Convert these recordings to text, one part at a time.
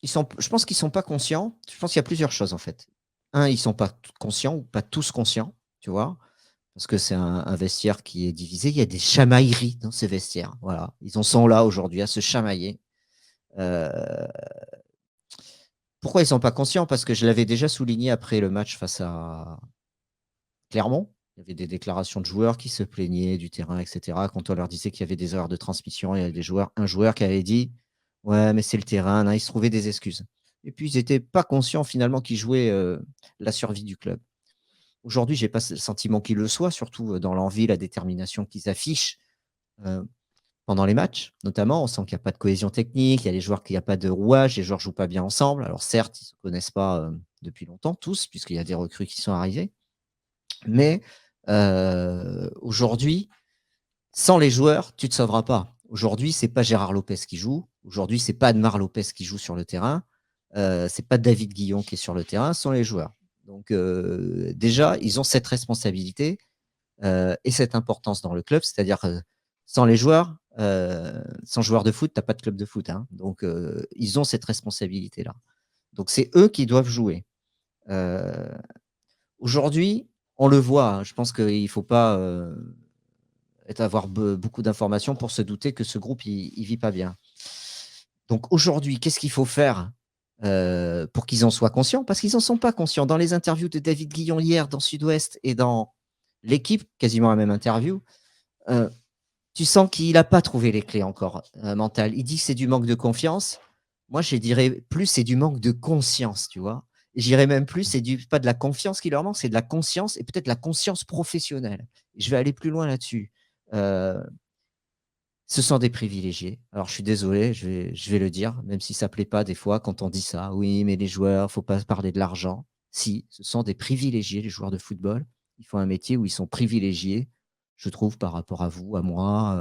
Je pense qu'ils sont pas conscients. Je pense qu'il y a plusieurs choses, en fait. Un, ils sont pas conscients ou pas tous conscients, tu vois? Parce que c'est un vestiaire qui est divisé. Il y a des chamailleries dans ces vestiaires. Voilà. Ils en sont là aujourd'hui à se chamailler. Heu, Pourquoi ils sont pas conscients? Parce que je l'avais déjà souligné après le match face à Clermont. Il y avait des déclarations de joueurs qui se plaignaient du terrain et cetera. Quand on leur disait qu'il y avait des erreurs de transmission, il y avait un joueur qui avait dit: «Ouais, mais c'est le terrain», il se trouvait des excuses et puis ils étaient pas conscients finalement qu'ils jouaient, la survie du club. Aujourd'hui, j'ai pas ce sentiment qu'ils le soient, surtout, dans l'envie, la détermination qu'ils affichent, heu, pendant les matchs, notamment. On sent qu'il y a pas de cohésion technique, il y a les joueurs qu'il y a pas de rouage, les joueurs jouent pas bien ensemble. Alors certes, ils se connaissent pas, depuis longtemps tous, puisqu'il y a des recrues qui sont arrivées. Mais, aujourd'hui, sans les joueurs, tu te sauveras pas. Aujourd'hui, c'est pas Gérard Lopez qui joue. Aujourd'hui, c'est pas Admar Lopez qui joue sur le terrain. C'est pas David Guillon qui est sur le terrain, ce sont les joueurs. Donc, déjà, ils ont cette responsabilité, et cette importance dans le club. C'est-à-dire, sans les joueurs, sans joueurs de foot, tu as pas de club de foot, hein. Donc, ils ont cette responsabilité-là. Donc c'est eux qui doivent jouer. Heu, Aujourd'hui, on le voit, hein, je pense qu'il faut pas, avoir beaucoup d'informations pour se douter que ce groupe, il vit pas bien. Donc aujourd'hui, qu'est-ce qu'il faut faire, pour qu'ils en soient conscients? Parce qu'ils en sont pas conscients. Dans les interviews de David Guillon hier dans Sud-Ouest et dans L'Équipe, quasiment la même interview, heu, tu sens qu'il a pas trouvé les clés encore, mentales. Il dit que c'est du manque de confiance. Moi, je dirais plus, c'est du manque de conscience, tu vois? J'irais même plus, c'est pas de la confiance qui leur manque, c'est de la conscience et peut-être la conscience professionnelle. Je vais aller plus loin là-dessus. Heu, Ce sont des privilégiés. Alors je suis désolé, je vais le dire, même si ça plaît pas des fois quand on dit ça: «Oui, mais les joueurs, faut pas parler de l'argent». Si, ce sont des privilégiés, les joueurs de football. Ils font un métier où ils sont privilégiés, je trouve, par rapport à vous, à moi,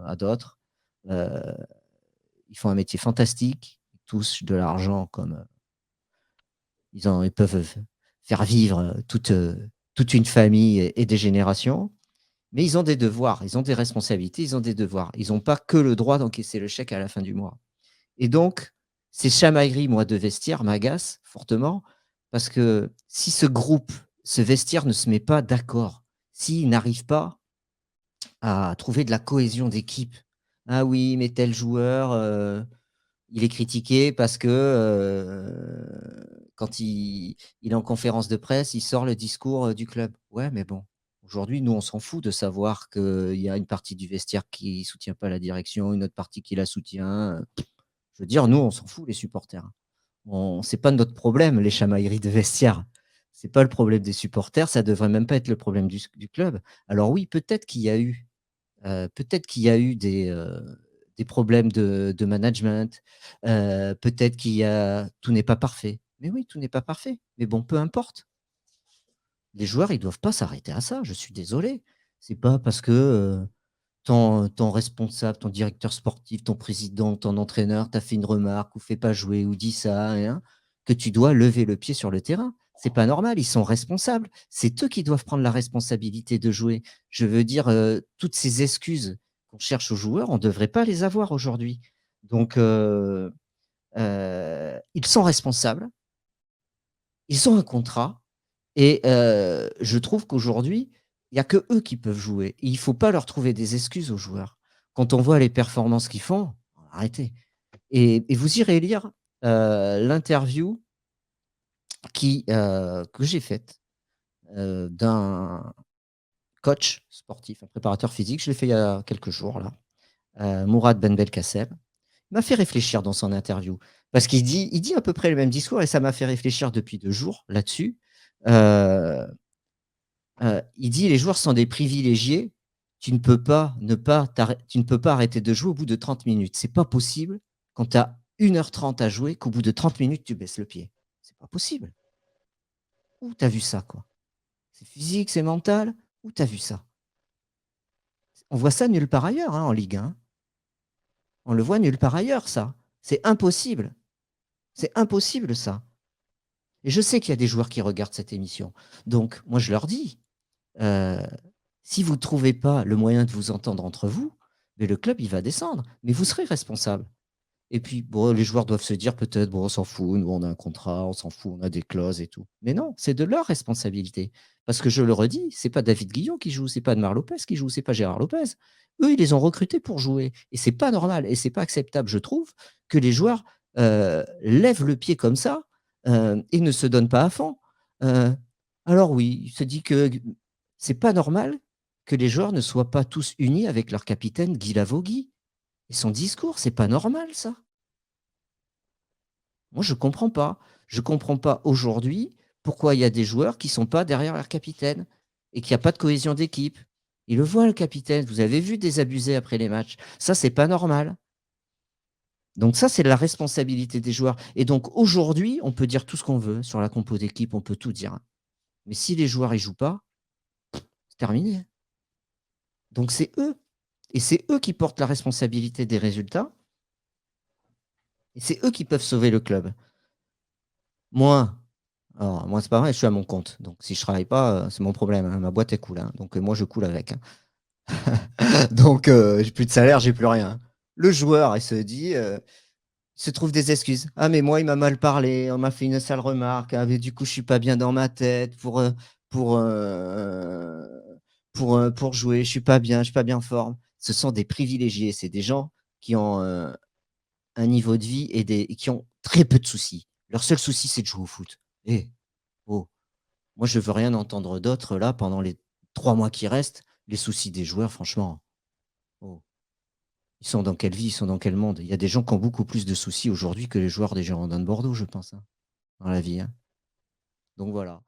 à d'autres. Heu, Ils font un métier fantastique. Ils touchent de l'argent comme, ils peuvent faire vivre, toute une famille et des générations. Mais ils ont des devoirs, ils ont des responsabilités, ils ont des devoirs. Ils n'ont pas que le droit d'encaisser le chèque à la fin du mois. Et donc, ces chamailleries, moi, de vestiaire m'agacent fortement parce que si ce groupe, ce vestiaire ne se met pas d'accord, s'ils n'arrivent pas à trouver de la cohésion d'équipe. Ah oui, mais tel joueur, il est critiqué parce que, quand il est en conférence de presse, il sort le discours, du club. Ouais, mais bon, aujourd'hui, nous, on s'en fout de savoir qu'il y a une partie du vestiaire qui soutient pas la direction, une autre partie qui la soutient, je veux dire, nous, on s'en fout les supporters, hein. C'est pas notre problème, les chamailleries de vestiaire. C'est pas le problème des supporters, ça devrait même pas être le problème du club. Alors oui, peut-être qu'il y a eu des problèmes de management, peut-être qu'il y a tout n'est pas parfait. Mais oui, tout n'est pas parfait. Mais bon, peu importe. Les joueurs, ils doivent pas s'arrêter à ça, je suis désolé. C'est pas parce que, ton responsable, ton directeur sportif, ton président, ton entraîneur t'a fait une remarque ou fait pas jouer ou dit ça et hein, que tu dois lever le pied sur le terrain. C'est pas normal, ils sont responsables. C'est eux qui doivent prendre la responsabilité de jouer. Je veux dire, toutes ces excuses qu'on cherche aux joueurs, on ne devrait pas les avoir aujourd'hui. Donc ils sont responsables, ils ont un contrat et je trouve qu'aujourd'hui, il y a que eux qui peuvent jouer et il faut pas leur trouver des excuses aux joueurs. Quand on voit les performances qu'ils font, arrêtez et vous irez lire, l'interview que j'ai faite, d'un coach sportif, un préparateur physique. Je l'ai fait il y a quelques jours là, Mourad Ben Belkacem. Il m'a fait réfléchir dans son interview parce qu'il dit à peu près le même discours et ça m'a fait réfléchir depuis 2 jours là-dessus. Heu il dit: «Les joueurs sont des privilégiés, tu ne peux pas arrêter de jouer au bout de 30 minutes. C'est pas possible quand tu as 1h30 à jouer, qu'au bout de 30 minutes, tu baisses le pied. C'est pas possible. Où tu as vu ça, quoi? C'est physique, c'est mental? Où tu as vu ça?» On voit ça nulle part ailleurs, hein, en Ligue 1. On le voit nulle part ailleurs ça. C'est impossible ça et je sais qu'il y a des joueurs qui regardent cette émission. Donc moi, je leur dis: Heu, si vous ne trouvez pas le moyen de vous entendre entre vous, mais le club, il va descendre. Mais vous serez responsable. Et puis, bon, les joueurs doivent se dire peut-être: «Bon, on s'en fout, nous, on a un contrat, on s'en fout, on a des clauses et tout». Mais non, c'est de leur responsabilité. Parce que je le redis, c'est pas David Guillon qui joue, c'est pas Admar Lopez qui joue, c'est pas Gérard Lopez. Eux, ils les ont recrutés pour jouer et c'est pas normal et c'est pas acceptable, je trouve, que les joueurs, lèvent le pied comme ça, et ne se donnent pas à fond. Heu, alors oui, il se dit que c'est pas normal que les joueurs ne soient pas tous unis avec leur capitaine Guy Lavogui et son discours, c'est pas normal ça. Moi, je comprends pas. Je comprends pas aujourd'hui pourquoi il y a des joueurs qui sont pas derrière leur capitaine et qu'il y a pas de cohésion d'équipe. Il le voit le capitaine, vous avez vu désabusé après les matchs. Ça, c'est pas normal. Donc ça, c'est la responsabilité des joueurs et donc aujourd'hui, on peut dire tout ce qu'on veut sur la compo d'équipe, on peut tout dire. Mais si les joueurs, ils jouent pas, c'est terminé. Donc c'est eux et c'est eux qui portent la responsabilité des résultats et c'est eux qui peuvent sauver le club. Moi, alors moi, c'est pas vrai, je suis à mon compte. Donc si je travaille pas, c'est mon problème, hein. Ma boîte, elle coule, hein. Donc moi, je coule avec, hein. Donc j'ai plus de salaire, j'ai plus rien. Le joueur, il se trouve des excuses. «Ah mais moi, il m'a mal parlé, on m'a fait une sale remarque. Ah mais du coup, je suis pas bien dans ma tête pour, pour jouer. Je suis pas bien en forme». Ce sont des privilégiés. C'est des gens qui ont, un niveau de vie et qui ont très peu de soucis. Leur seul souci, c'est de jouer au foot. Eh! Oh! Moi, je veux rien entendre d'autre là pendant les 3 mois qui restent. Les soucis des joueurs, franchement, oh, ils sont dans quelle vie? Ils sont dans quel monde? Il y a des gens qui ont beaucoup plus de soucis aujourd'hui que les joueurs des Girondins de Bordeaux, je pense, hein, dans la vie, hein. Donc voilà.